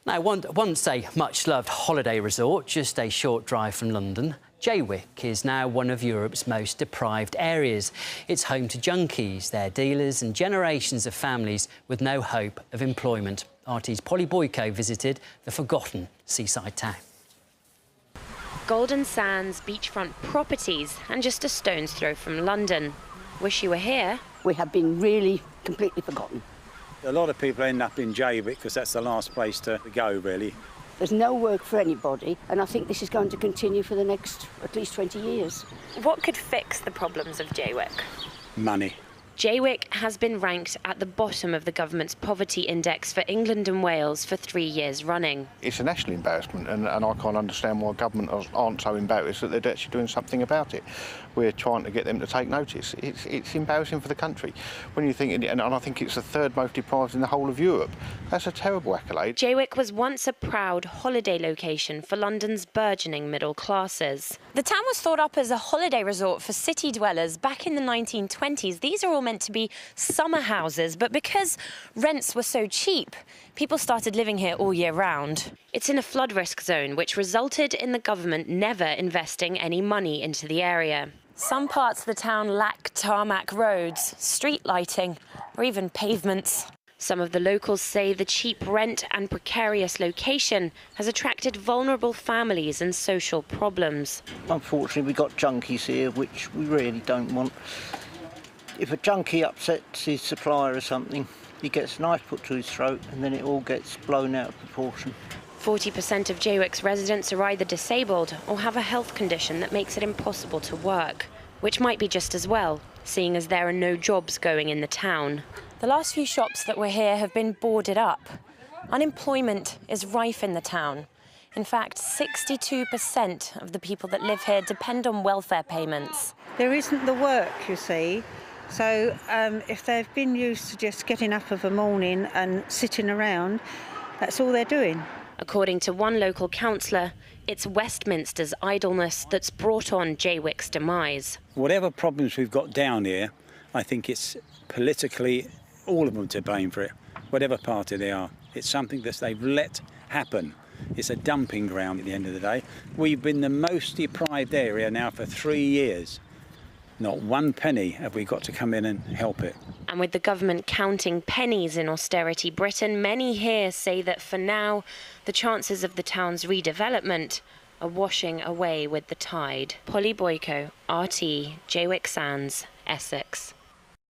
Now, once a much-loved holiday resort, just a short drive from London, Jaywick is now one of Europe's most deprived areas. It's home to junkies, their dealers and generations of families with no hope of employment. RT's Polly Boyko visited the forgotten seaside town. Golden sands, beachfront properties and just a stone's throw from London. Wish you were here. We have been really completely forgotten. A lot of people end up in Jaywick because that's the last place to go, really. There's no work for anybody, and I think this is going to continue for the next at least 20 years. What could fix the problems of Jaywick? Money. Jaywick has been ranked at the bottom of the government's poverty index for England and Wales for 3 years running. It's a national embarrassment, and I can't understand why government aren't so embarrassed that they're actually doing something about it. We're trying to get them to take notice. It's embarrassing for the country. When you think, and I think it's the third most deprived in the whole of Europe. That's a terrible accolade. Jaywick was once a proud holiday location for London's burgeoning middle classes. The town was thought up as a holiday resort for city dwellers back in the 1920s. These are all meant to be summer houses, but because rents were so cheap, people started living here all year round. It's in a flood risk zone, which resulted in the government never investing any money into the area. Some parts of the town lack tarmac roads, street lighting, or even pavements. Some of the locals say the cheap rent and precarious location has attracted vulnerable families and social problems. Unfortunately, we've got junkies here, which we really don't want. If a junkie upsets his supplier or something, he gets a knife put to his throat and then it all gets blown out of proportion. 40% of Jaywick's residents are either disabled or have a health condition that makes it impossible to work, which might be just as well, seeing as there are no jobs going in the town. The last few shops that were here have been boarded up. Unemployment is rife in the town. In fact, 62% of the people that live here depend on welfare payments. There isn't the work, you see. So if they've been used to just getting up of a morning and sitting around, that's all they're doing. According to one local councillor, it's Westminster's idleness that's brought on Jaywick's demise. Whatever problems we've got down here, I think it's politically all of them to blame for it, whatever party they are. It's something that they've let happen. It's a dumping ground at the end of the day. We've been the most deprived area now for 3 years. Not one penny have we got to come in and help it. And with the government counting pennies in austerity Britain, many here say that for now, the chances of the town's redevelopment are washing away with the tide. Polly Boyko, RT, Jaywick Sands, Essex.